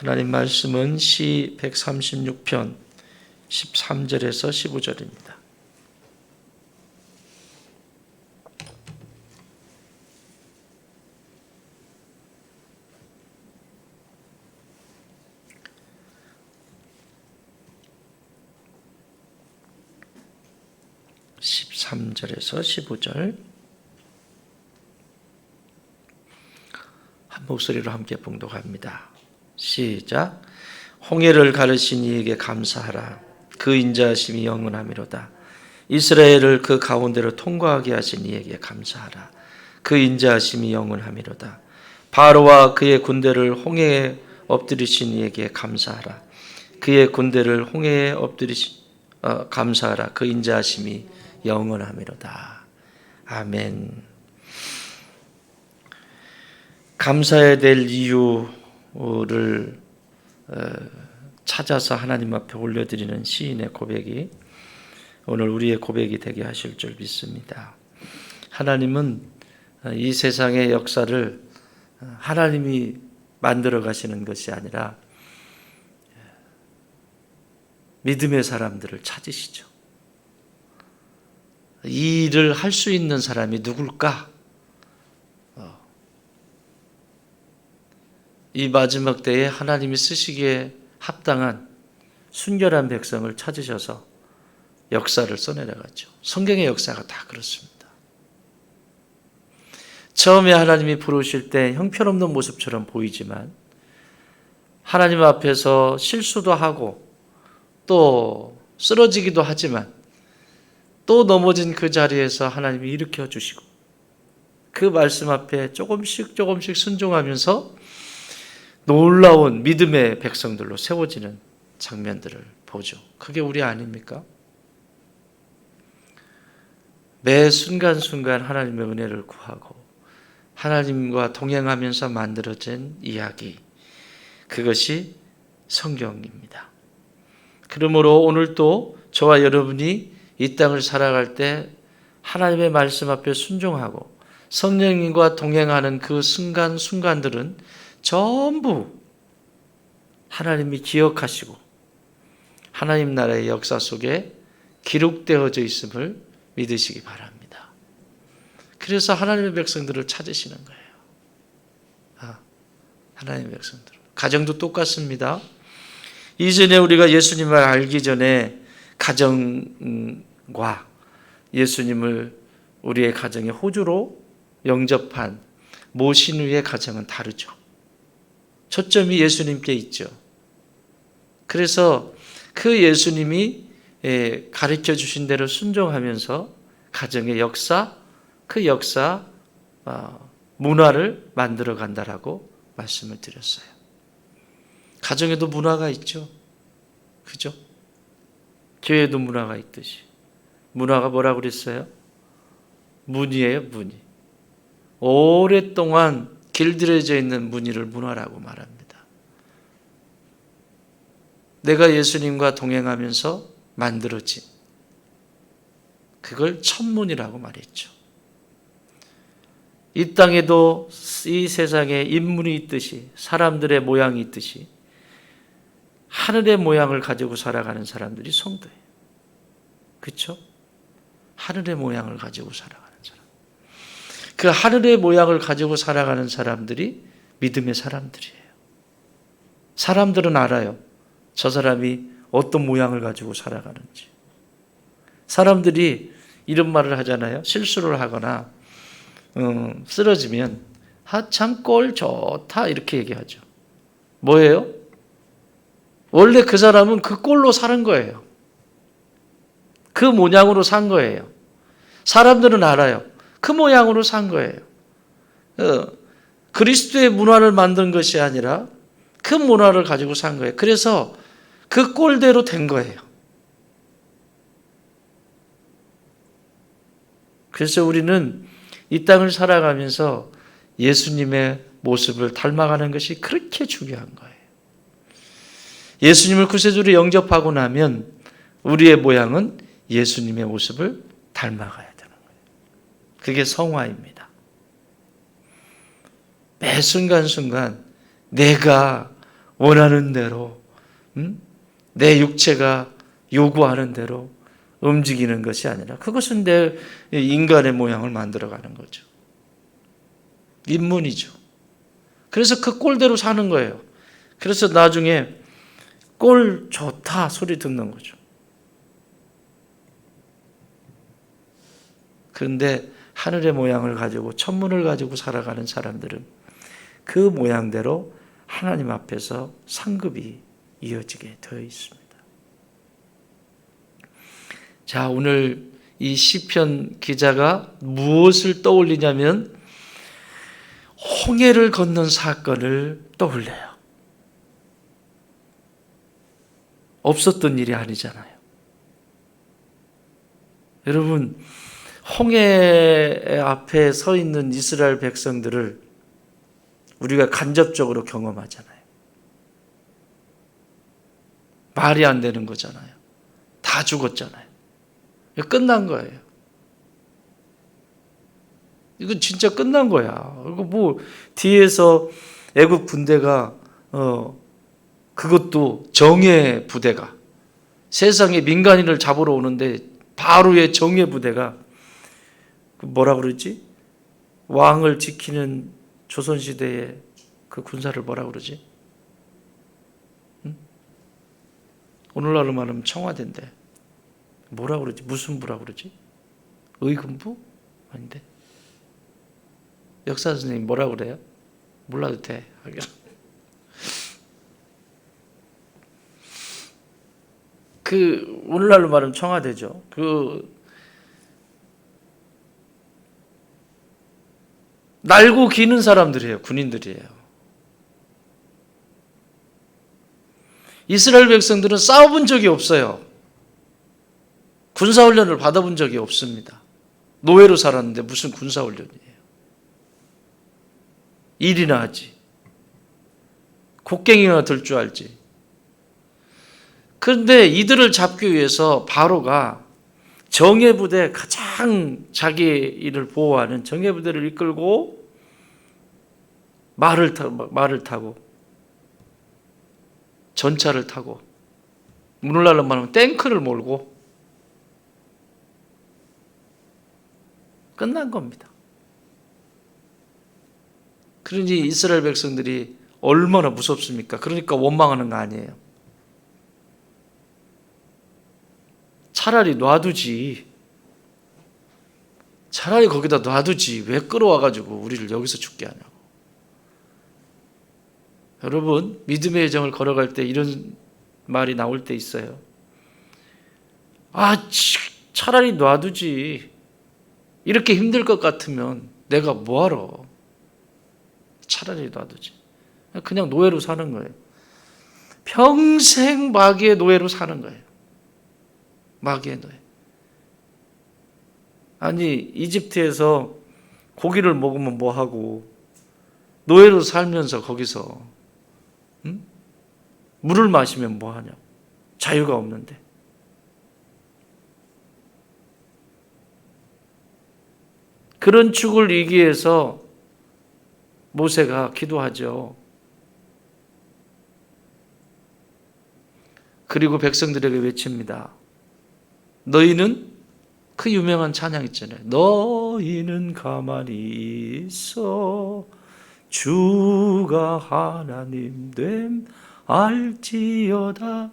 하나님 말씀은 시 136편 13절에서 15절입니다. (13절에서 15절) 한 목소리로 함께 봉독합니다. 시작. 홍해를 가르신 이에게 감사하라. 그 인자하심이 영원하미로다. 이스라엘을 그 가운데로 통과하게 하신 이에게 감사하라. 그 인자하심이 영원하미로다. 바로와 그의 군대를 홍해에 엎드리신 이에게 감사하라. 그의 군대를 홍해에 감사하라. 그 인자하심이 영원하미로다. 아멘. 감사해야 될 이유를 찾아서 하나님 앞에 올려드리는 시인의 고백이 오늘 우리의 고백이 되게 하실 줄 믿습니다. 하나님은 이 세상의 역사를 하나님이 만들어 가시는 것이 아니라 믿음의 사람들을 찾으시죠. 이 일을 할 수 있는 사람이 누굴까? 이 마지막 때에 하나님이 쓰시기에 합당한 순결한 백성을 찾으셔서 역사를 써내려갔죠. 성경의 역사가 다 그렇습니다. 처음에 하나님이 부르실 때 형편없는 모습처럼 보이지만 하나님 앞에서 실수도 하고 또 쓰러지기도 하지만 또 넘어진 그 자리에서 하나님이 일으켜 주시고 그 말씀 앞에 조금씩 순종하면서 놀라운 믿음의 백성들로 세워지는 장면들을 보죠. 그게 우리 아닙니까? 매 순간순간 하나님의 은혜를 구하고 하나님과 동행하면서 만들어진 이야기, 그것이 성경입니다. 그러므로 오늘도 저와 여러분이 이 땅을 살아갈 때 하나님의 말씀 앞에 순종하고 성령님과 동행하는 그 순간순간들은 전부 하나님이 기억하시고 하나님 나라의 역사 속에 기록되어져 있음을 믿으시기 바랍니다. 그래서 하나님의 백성들을 찾으시는 거예요. 하나님의 백성들. 가정도 똑같습니다. 이전에 우리가 예수님을 알기 전에 가정과 예수님을 우리의 가정의 호주로 영접한 모신 후의 가정은 다르죠. 초점이 예수님께 있죠. 그래서 그 예수님이 가르쳐 주신 대로 순종하면서 가정의 역사, 그 역사, 문화를 만들어 간다라고 말씀을 드렸어요. 가정에도 문화가 있죠. 그죠? 교회에도 문화가 있듯이. 문화가 뭐라고 그랬어요? 문이에요, 문이. 오랫동안 길들여져 있는 무늬를 문화라고 말합니다. 내가 예수님과 동행하면서 만들어진 그걸 천문이라고 말했죠. 이 땅에도 이 세상에 인문이 있듯이 사람들의 모양이 있듯이 하늘의 모양을 가지고 살아가는 사람들이 성도예요. 그렇죠? 하늘의 모양을 가지고 살아가는 사람. 그 하늘의 모양을 가지고 살아가는 사람들이 믿음의 사람들이에요. 사람들은 알아요. 저 사람이 어떤 모양을 가지고 살아가는지. 사람들이 이런 말을 하잖아요. 실수를 하거나 쓰러지면 참 꼴 좋다 이렇게 얘기하죠. 뭐예요? 원래 그 사람은 그 꼴로 사는 거예요. 그 모양으로 산 거예요. 사람들은 알아요. 그 모양으로 산 거예요. 그리스도의 문화를 만든 것이 아니라 그 문화를 가지고 산 거예요. 그래서 그 꼴대로 된 거예요. 그래서 우리는 이 땅을 살아가면서 예수님의 모습을 닮아가는 것이 그렇게 중요한 거예요. 예수님을 구세주로 영접하고 나면 우리의 모양은 예수님의 모습을 닮아가야 되는 거예요. 그게 성화입니다. 매 순간순간 내가 원하는 대로, 내 육체가 요구하는 대로 움직이는 것이 아니라 그것은 내 인간의 모양을 만들어가는 거죠. 인문이죠. 그래서 그 꼴대로 사는 거예요. 그래서 나중에 꼴 좋다 소리 듣는 거죠. 그런데 하늘의 모양을 가지고 천문을 가지고 살아가는 사람들은 그 모양대로 하나님 앞에서 상급이 이어지게 되어 있습니다. 자, 오늘 이 시편 기자가 무엇을 떠올리냐면 홍해를 건넌 사건을 떠올려요. 없었던 일이 아니잖아요. 여러분, 홍해 앞에 서 있는 이스라엘 백성들을 우리가 간접적으로 경험하잖아요. 말이 안 되는 거잖아요. 다 죽었잖아요. 끝난 거예요. 이건 진짜 끝난 거야. 이거 뭐 뒤에서 애국 군대가 그것도 정예 부대가 세상에 민간인을 잡으러 오는데 바로의 정예 부대가 뭐라 그러지? 왕을 지키는 조선시대의 그 군사를 뭐라 그러지? 오늘날로 말하면 청와대인데 뭐라 그러지? 무슨 부라 그러지? 의금부? 아닌데? 역사 선생님 뭐라 그래요? 몰라도 돼. 그 오늘날로 말하면 청와대죠. 날고 기는 사람들이에요. 군인들이에요. 이스라엘 백성들은 싸워본 적이 없어요. 군사훈련을 받아본 적이 없습니다. 노예로 살았는데 무슨 군사훈련이에요. 일이나 하지. 곡괭이나 들 줄 알지. 그런데 이들을 잡기 위해서 바로가 정예부대, 가장 자기 일을 보호하는 정예부대를 이끌고 말을 타고 전차를 타고 오늘날로 말하면 탱크를 몰고 끝난 겁니다. 그러니 이스라엘 백성들이 얼마나 무섭습니까? 그러니까 원망하는 거 아니에요. 차라리 놔두지. 차라리 거기다 놔두지. 왜 끌어와가지고 우리를 여기서 죽게 하냐고. 여러분, 믿음의 여정을 걸어갈 때 이런 말이 나올 때 있어요. 차라리 놔두지. 이렇게 힘들 것 같으면 내가 뭐하러. 차라리 놔두지. 그냥 노예로 사는 거예요. 평생 마귀의 노예로 사는 거예요. 마귀의 노예. 아니, 이집트에서 고기를 먹으면 뭐하고 노예로 살면서 거기서 물을 마시면 뭐하냐. 자유가 없는데. 그런 축을 이기기 위해서 모세가 기도하죠. 그리고 백성들에게 외칩니다. 너희는 그 유명한 찬양 있잖아요. 너희는 가만히 있어 주가 하나님 됨 알지어다.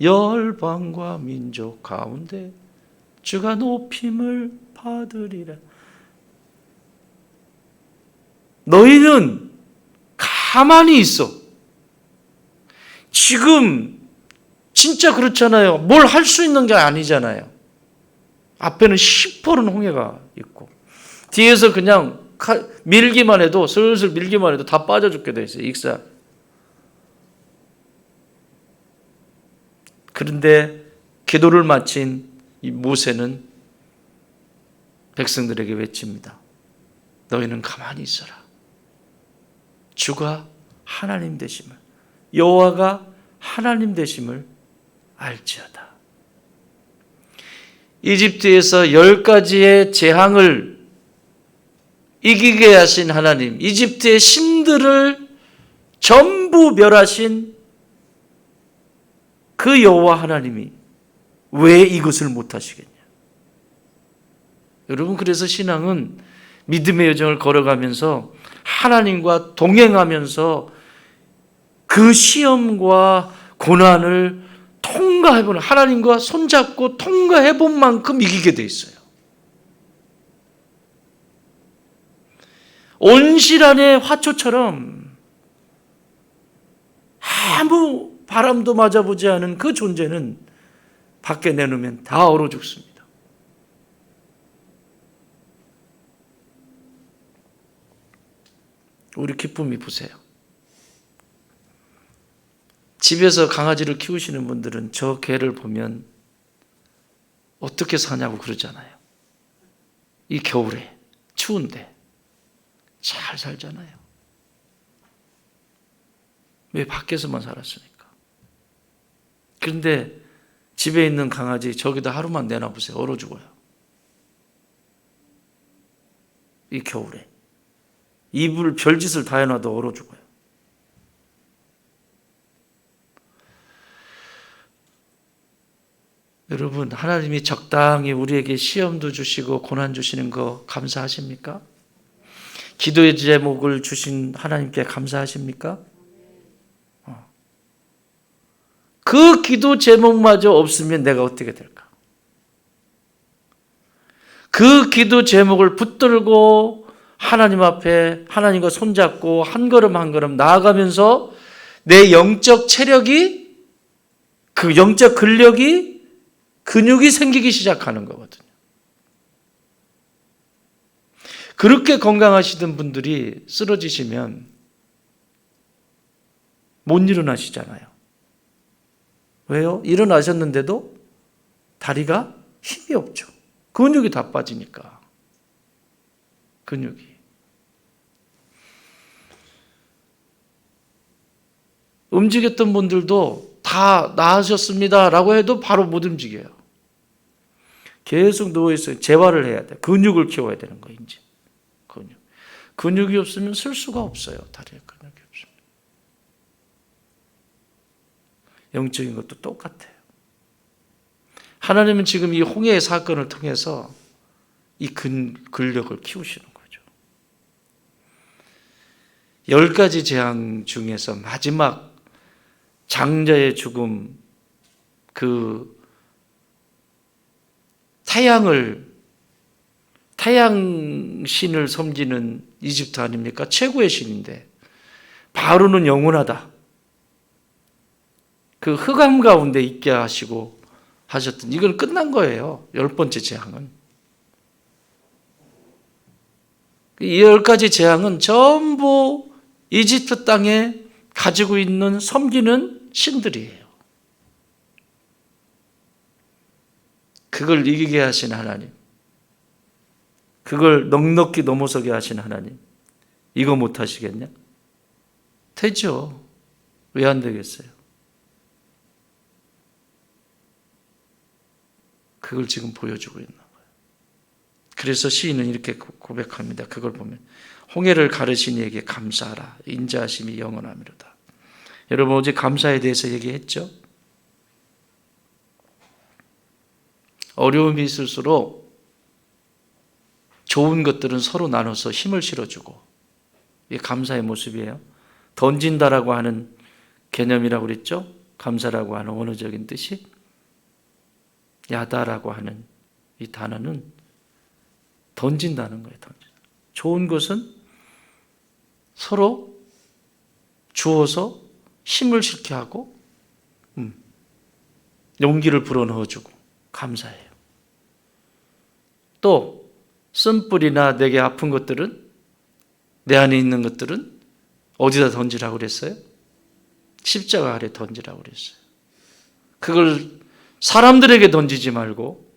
열방과 민족 가운데 주가 높임을 받으리라. 너희는 가만히 있어. 지금 진짜 그렇잖아요. 뭘 할 수 있는 게 아니잖아요. 앞에는 시퍼런 홍해가 있고 뒤에서 그냥 밀기만 해도 슬슬 밀기만 해도 다 빠져 죽게 돼 있어요. 익사. 그런데 기도를 마친 이 모세는 백성들에게 외칩니다. 너희는 가만히 있어라. 주가 하나님 되심을, 여호와가 하나님 되심을 알지어다. 이집트에서 10가지의 재앙을 이기게 하신 하나님, 이집트의 신들을 전부 멸하신 그 여호와 하나님이 왜 이것을 못하시겠냐? 여러분, 그래서 신앙은 믿음의 여정을 걸어가면서 하나님과 동행하면서 그 시험과 고난을 통과해보는, 하나님과 손잡고 통과해본 만큼 이기게 돼 있어요. 온실안의 화초처럼 아무 바람도 맞아보지 않은 그 존재는 밖에 내놓으면 다 얼어 죽습니다. 우리 기쁨이 보세요. 집에서 강아지를 키우시는 분들은 저 개를 보면 어떻게 사냐고 그러잖아요. 이 겨울에 추운데 잘 살잖아요. 왜? 밖에서만 살았으니까. 그런데 집에 있는 강아지 저기다 하루만 내놔보세요. 얼어 죽어요. 이 겨울에. 이불 별짓을 다 해놔도 얼어 죽어요. 여러분, 하나님이 적당히 우리에게 시험도 주시고 고난 주시는 거 감사하십니까? 기도의 제목을 주신 하나님께 감사하십니까? 그 기도 제목마저 없으면 내가 어떻게 될까? 그 기도 제목을 붙들고 하나님 앞에 하나님과 손잡고 한 걸음 한 걸음 나아가면서 내 영적 체력이, 그 영적 근력이, 근육이 생기기 시작하는 거거든요. 그렇게 건강하시던 분들이 쓰러지시면 못 일어나시잖아요. 왜요? 일어나셨는데도 다리가 힘이 없죠. 근육이 다 빠지니까. 근육이. 움직였던 분들도 다 나으셨습니다 라고 해도 바로 못 움직여요. 계속 누워있어요. 재활을 해야 돼. 근육을 키워야 되는 거예요. 이제. 근육이 없으면 쓸 수가 없어요. 다리에 근육이 없으면. 영적인 것도 똑같아요. 하나님은 지금 이 홍해의 사건을 통해서 이 근력을 키우시는 거죠. 10가지 재앙 중에서 마지막 장자의 죽음, 그 타양신을 섬기는 이집트 아닙니까? 최고의 신인데 바로는 영원하다. 그 흑암 가운데 있게 하시고 하셨던, 이건 끝난 거예요. 10번째 재앙은. 이 10가지 재앙은 전부 이집트 땅에 가지고 있는 섬기는 신들이에요. 그걸 이기게 하신 하나님, 그걸 넉넉히 넘어서게 하신 하나님, 이거 못하시겠냐? 되죠. 왜 안 되겠어요? 그걸 지금 보여주고 있는 거예요. 그래서 시인은 이렇게 고백합니다. 그걸 보면 홍해를 가르신 이에게 감사하라. 인자하심이 영원하미로다. 여러분, 어제 감사에 대해서 얘기했죠? 어려움이 있을수록 좋은 것들은 서로 나눠서 힘을 실어주고, 이게 감사의 모습이에요. 던진다라고 하는 개념이라고 그랬죠? 감사라고 하는 원어적인 뜻이 야다라고 하는 이 단어는 던진다는 거예요. 좋은 것은 서로 주어서 힘을 실게 하고 용기를 불어넣어주고 감사해요. 또 쓴뿌리나 내게 아픈 것들은, 내 안에 있는 것들은 어디다 던지라고 그랬어요? 십자가 아래 던지라고 그랬어요. 그걸 사람들에게 던지지 말고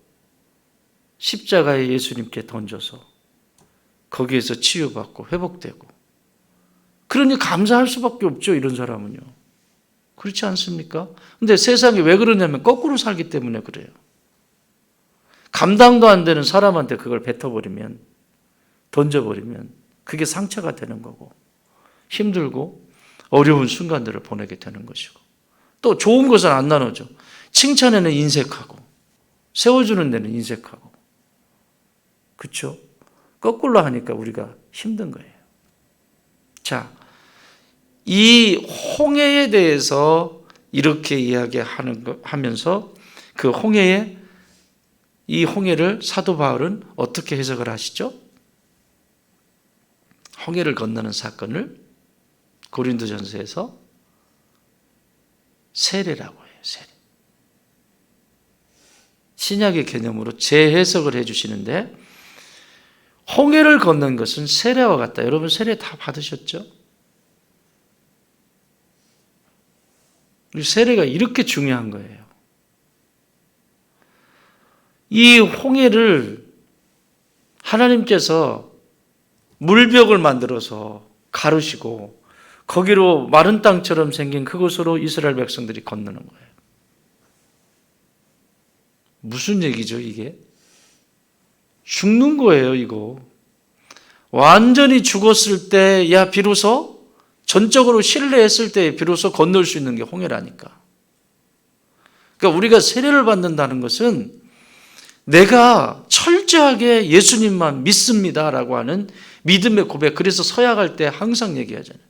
십자가에 예수님께 던져서 거기에서 치유받고 회복되고, 그러니 감사할 수밖에 없죠. 이런 사람은요. 그렇지 않습니까? 근데 세상이 왜 그러냐면 거꾸로 살기 때문에 그래요. 감당도 안 되는 사람한테 그걸 뱉어버리면, 던져버리면 그게 상처가 되는 거고 힘들고, 어려운 순간들을 보내게 되는 것이고, 또 좋은 것은 안 나눠줘. 칭찬에는 인색하고, 세워주는 데는 인색하고. 그렇죠? 거꾸로 하니까 우리가 힘든 거예요. 자, 이 홍해에 대해서 이렇게 이야기하면서 그 이 홍해를 사도 바울은 어떻게 해석을 하시죠? 홍해를 건너는 사건을 고린도전서에서 세례라고 해요. 세례. 신약의 개념으로 재해석을 해주시는데, 홍해를 건넌 것은 세례와 같다. 여러분 세례 다 받으셨죠? 세례가 이렇게 중요한 거예요. 이 홍해를 하나님께서 물벽을 만들어서 가르시고 거기로 마른 땅처럼 생긴 그곳으로 이스라엘 백성들이 건너는 거예요. 무슨 얘기죠 이게? 죽는 거예요 이거. 완전히 죽었을 때 비로소 전적으로 신뢰했을 때 비로소 건널 수 있는 게 홍해라니까. 그러니까 우리가 세례를 받는다는 것은 내가 철저하게 예수님만 믿습니다라고 하는 믿음의 고백. 그래서 서약할 때 항상 얘기하잖아요.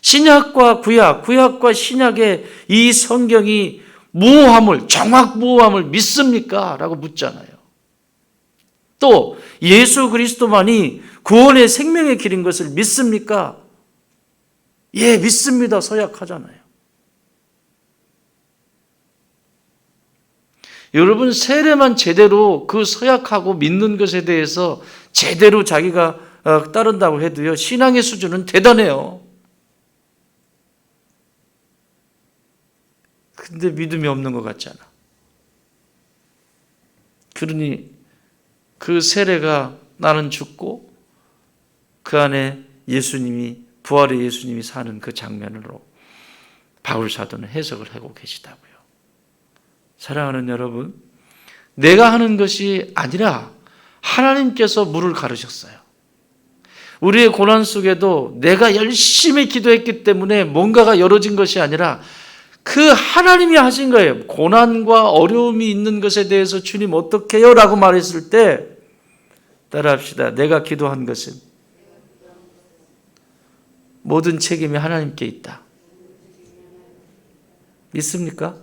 신약과 구약, 구약과 신약의 이 성경이 무오함을, 정확 무오함을 믿습니까? 라고 묻잖아요. 또 예수 그리스도만이 구원의 생명의 길인 것을 믿습니까? 예, 믿습니다. 서약하잖아요. 여러분 세례만 제대로 그 서약하고 믿는 것에 대해서 제대로 자기가 따른다고 해도요, 신앙의 수준은 대단해요. 근데 믿음이 없는 것 같잖아. 그러니 그 세례가 나는 죽고 그 안에 예수님이, 부활의 예수님이 사는 그 장면으로 바울 사도는 해석을 하고 계시다고요. 사랑하는 여러분, 내가 하는 것이 아니라 하나님께서 물을 가르셨어요. 우리의 고난 속에도 내가 열심히 기도했기 때문에 뭔가가 열어진 것이 아니라 그 하나님이 하신 거예요. 고난과 어려움이 있는 것에 대해서 주님 어떻게 해요? 라고 말했을 때 따라합시다. 내가 기도한 것은 모든 책임이 하나님께 있다. 믿습니까?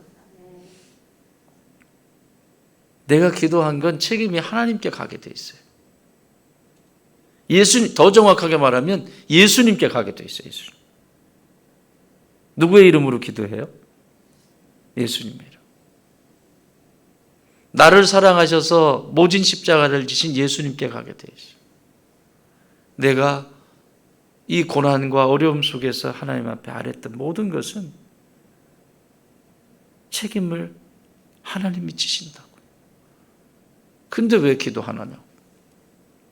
내가 기도한 건 책임이 하나님께 가게 돼 있어요. 더 정확하게 말하면 예수님께 가게 돼 있어요. 예수님. 누구의 이름으로 기도해요? 예수님의 이름. 나를 사랑하셔서 모진 십자가를 지신 예수님께 가게 돼 있어요. 내가 이 고난과 어려움 속에서 하나님 앞에 아랬던 모든 것은 책임을 하나님이 지신다고. 근데 왜 기도 안 하냐고.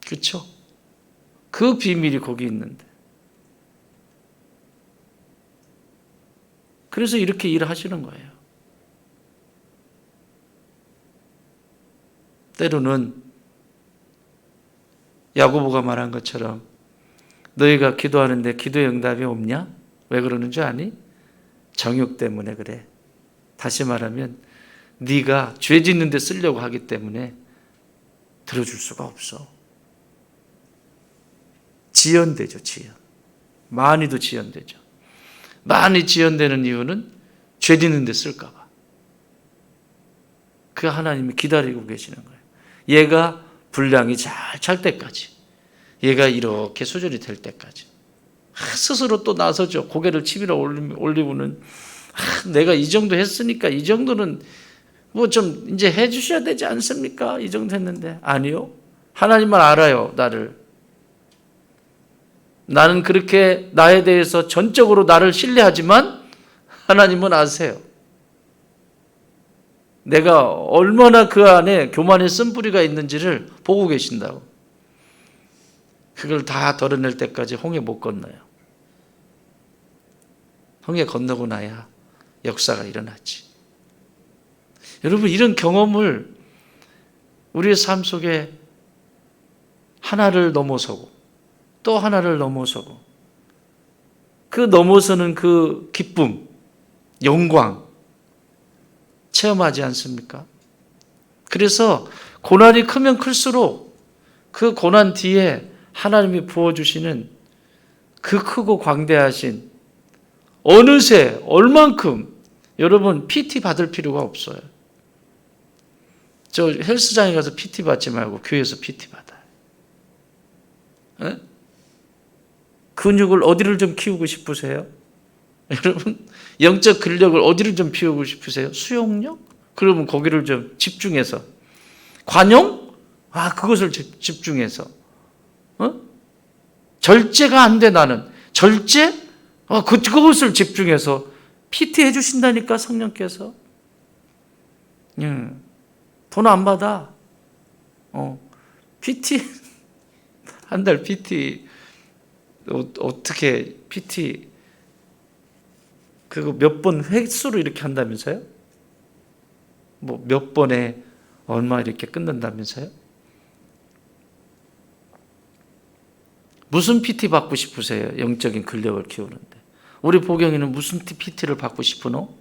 그렇죠? 그 비밀이 거기 있는데. 그래서 이렇게 일을 하시는 거예요. 때로는 야고보가 말한 것처럼 너희가 기도하는데 기도의 응답이 없냐? 왜 그러는 줄 아니? 정욕 때문에 그래. 다시 말하면 네가 죄 짓는 데 쓰려고 하기 때문에 들어줄 수가 없어. 지연되죠, 지연. 많이도 지연되죠. 많이 지연되는 이유는 죄 짓는 데 쓸까 봐. 그 하나님이 기다리고 계시는 거예요. 얘가 분량이 잘 찰 때까지, 얘가 이렇게 수준이 될 때까지 스스로 또 나서죠. 고개를 치밀어 올리고는 내가 이 정도 했으니까 이 정도는 뭐 좀 이제 해주셔야 되지 않습니까? 이 정도 했는데. 아니요. 하나님만 알아요, 나를. 나는 그렇게 나에 대해서 전적으로 나를 신뢰하지만 하나님은 아세요. 내가 얼마나 그 안에 교만의 쓴뿌리가 있는지를 보고 계신다고. 그걸 다 덜어낼 때까지 홍해 못 건너요. 홍해 건너고 나야 역사가 일어났지. 여러분, 이런 경험을 우리의 삶 속에 하나를 넘어서고 또 하나를 넘어서고 그 넘어서는 그 기쁨, 영광 체험하지 않습니까? 그래서 고난이 크면 클수록 그 고난 뒤에 하나님이 부어주시는 그 크고 광대하신 어느새 얼만큼 여러분 PT 받을 필요가 없어요. 저 헬스장에 가서 PT 받지 말고 교회에서 PT 받아요. 에? 근육을 어디를 좀 키우고 싶으세요? 여러분 영적 근력을 어디를 좀 키우고 싶으세요? 수용력? 그러면 거기를 좀 집중해서 관용? 그것을 집중해서 절제가 안 돼 나는 절제? 그것을 집중해서 PT 해주신다니까 성령께서. 돈 안 받아. PT 한 달 PT 어떻게 PT 그거 몇 번 횟수로 이렇게 한다면서요? 뭐 몇 번에 얼마 이렇게 끊는다면서요? 무슨 PT 받고 싶으세요? 영적인 근력을 키우는데. 우리 보경이는 무슨 PT를 받고 싶으노?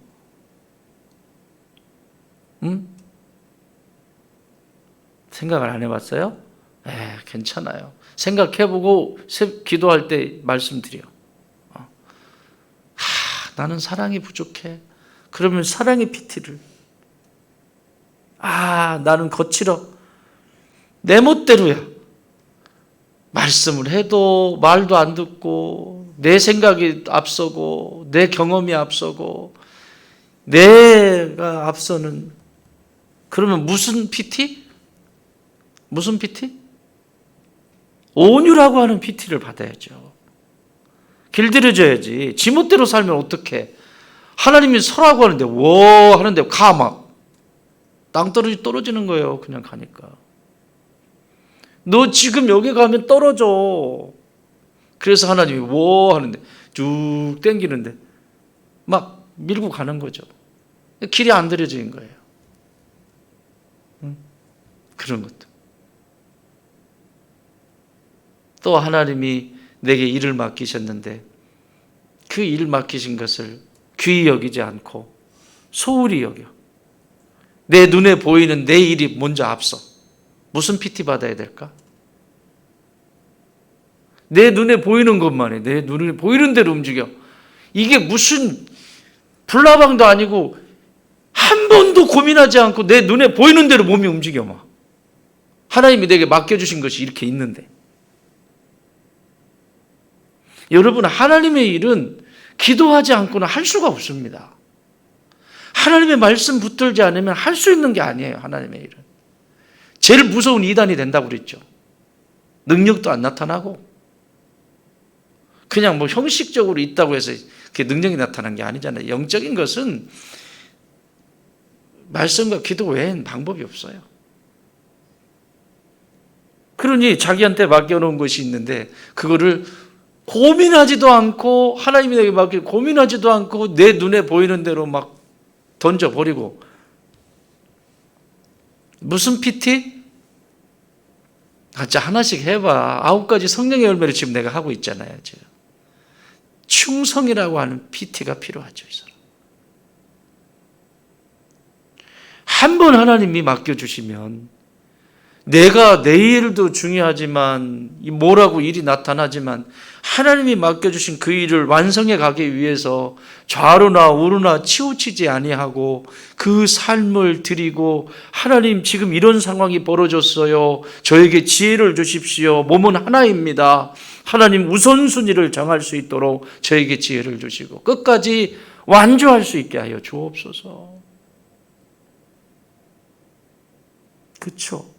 생각을 안 해봤어요? 괜찮아요. 생각해보고 기도할 때 말씀드려. 나는 사랑이 부족해. 그러면 사랑의 PT를. 나는 거칠어. 내 멋대로야. 말씀을 해도 말도 안 듣고 내 생각이 앞서고 내 경험이 앞서고 내가 앞서는. 그러면 무슨 PT? 무슨 PT? 온유라고 하는 PT를 받아야죠. 길들여줘야지. 지멋대로 살면 어떡해. 하나님이 서라고 하는데 워 하는데 가 막 땅떨어지 떨어지는 거예요. 그냥 가니까. 너 지금 여기 가면 떨어져. 그래서 하나님이 워 하는데 쭉 당기는데 막 밀고 가는 거죠. 길이 안 들여지는 거예요. 그런 것도. 또 하나님이 내게 일을 맡기셨는데 그 일 맡기신 것을 귀히 여기지 않고 소홀히 여겨. 내 눈에 보이는 내 일이 먼저 앞서. 무슨 PT 받아야 될까? 내 눈에 보이는 것만 해. 내 눈에 보이는 대로 움직여. 이게 무슨 불나방도 아니고 한 번도 고민하지 않고 내 눈에 보이는 대로 몸이 움직여 막. 하나님이 내게 맡겨주신 것이 이렇게 있는데. 여러분 하나님의 일은 기도하지 않고는 할 수가 없습니다. 하나님의 말씀 붙들지 않으면 할 수 있는 게 아니에요. 하나님의 일은. 제일 무서운 이단이 된다고 그랬죠. 능력도 안 나타나고 그냥 뭐 형식적으로 있다고 해서 그게 능력이 나타난 게 아니잖아요. 영적인 것은 말씀과 기도 외엔 방법이 없어요. 그러니 자기한테 맡겨놓은 것이 있는데 그거를 고민하지도 않고 하나님이 내게 맡겨 고민하지도 않고 내 눈에 보이는 대로 막 던져버리고. 무슨 PT? 각자 하나씩 해봐. 9가지 성령의 열매를 지금 내가 하고 있잖아요. 지금. 충성이라고 하는 PT가 필요하죠. 이 사람. 한 번 하나님이 맡겨주시면 내가 내 일도 중요하지만 뭐라고 일이 나타나지만 하나님이 맡겨주신 그 일을 완성해 가기 위해서 좌로나 우로나 치우치지 아니하고 그 삶을 드리고 하나님 지금 이런 상황이 벌어졌어요. 저에게 지혜를 주십시오. 몸은 하나입니다. 하나님 우선순위를 정할 수 있도록 저에게 지혜를 주시고 끝까지 완주할 수 있게 하여 주옵소서. 그렇죠?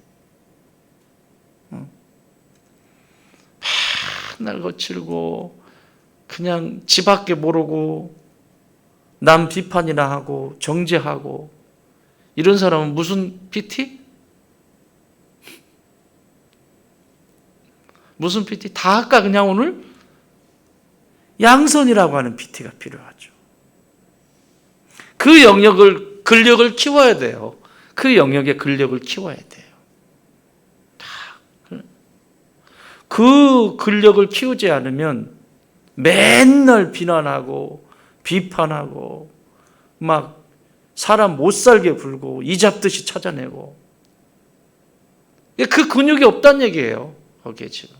날 거칠고 그냥 지 밖에 모르고 남 비판이나 하고 정죄하고 이런 사람은 무슨 PT? 무슨 PT? 다 할까 그냥 오늘? 양선이라고 하는 PT가 필요하죠. 그 영역을 근력을 키워야 돼요. 그 영역의 근력을 키워야 돼요. 그 근력을 키우지 않으면 맨날 비난하고 비판하고 막 사람 못 살게 굴고 이 잡듯이 찾아내고, 그 근육이 없다는 얘기예요. 거기에 지금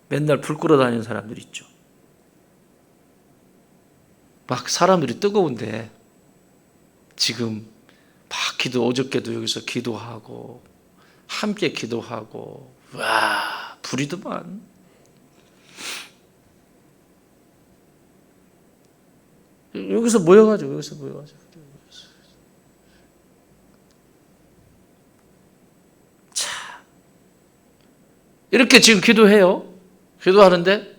맨날 불 끌어 다니는 사람들 있죠. 막 사람들이 뜨거운데 지금 막 어저께도 여기서 기도하고 함께 기도하고, 와, 불이더만. 여기서 모여가지고 자, 이렇게 지금 기도해요. 기도하는데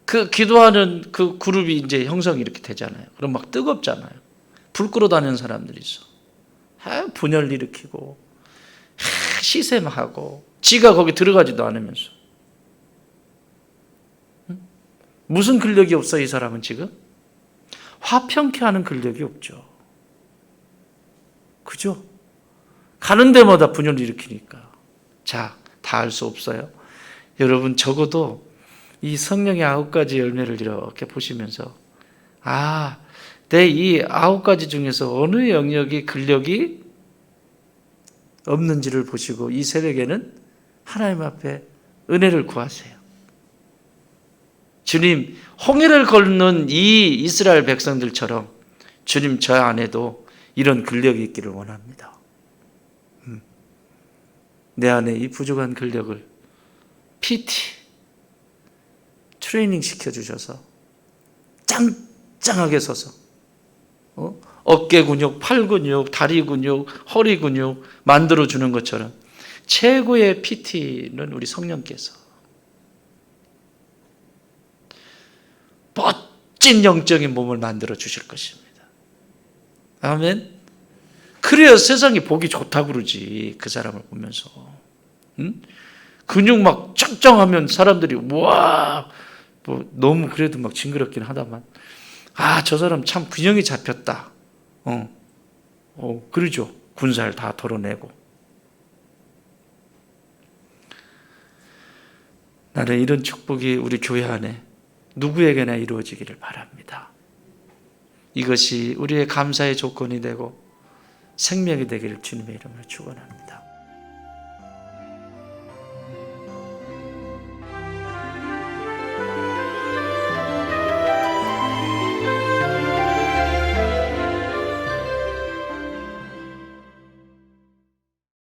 그 기도하는 그 그룹이 이제 형성이 이렇게 되잖아요. 그럼 막 뜨겁잖아요. 불 끌어 다니는 사람들이 있어. 분열 일으키고 시샘하고, 지가 거기 들어가지도 않으면서. 무슨 근력이 없어 이 사람은 지금? 화평케 하는 근력이 없죠. 그죠? 가는 데마다 분열을 일으키니까. 자, 다 알 수 없어요. 여러분 적어도 이 성령의 9가지 열매를 이렇게 보시면서, 아, 내 이 9가지 중에서 어느 영역이 근력이 없는지를 보시고 이 새벽에는 하나님 앞에 은혜를 구하세요. 주님, 홍해를 건넌 이 이스라엘 백성들처럼 주님, 저 안에도 이런 근력이 있기를 원합니다. 내 안에 이 부족한 근력을 PT 트레이닝 시켜주셔서 짱짱하게 서서 어깨 근육, 팔 근육, 다리 근육, 허리 근육 만들어주는 것처럼 최고의 PT는 우리 성령께서 멋진 영적인 몸을 만들어 주실 것입니다. 아멘. 그래야 세상이 보기 좋다고 그러지. 그 사람을 보면서. 응? 근육 막 짱짱하면 사람들이 와, 뭐 너무 그래도 막 징그럽긴 하다만, 아, 저 사람 참 균형이 잡혔다. 그러죠. 군살 다 덜어내고. 나는 이런 축복이 우리 교회 안에 누구에게나 이루어지기를 바랍니다. 이것이 우리의 감사의 조건이 되고 생명이 되기를 주님의 이름으로 축원합니다.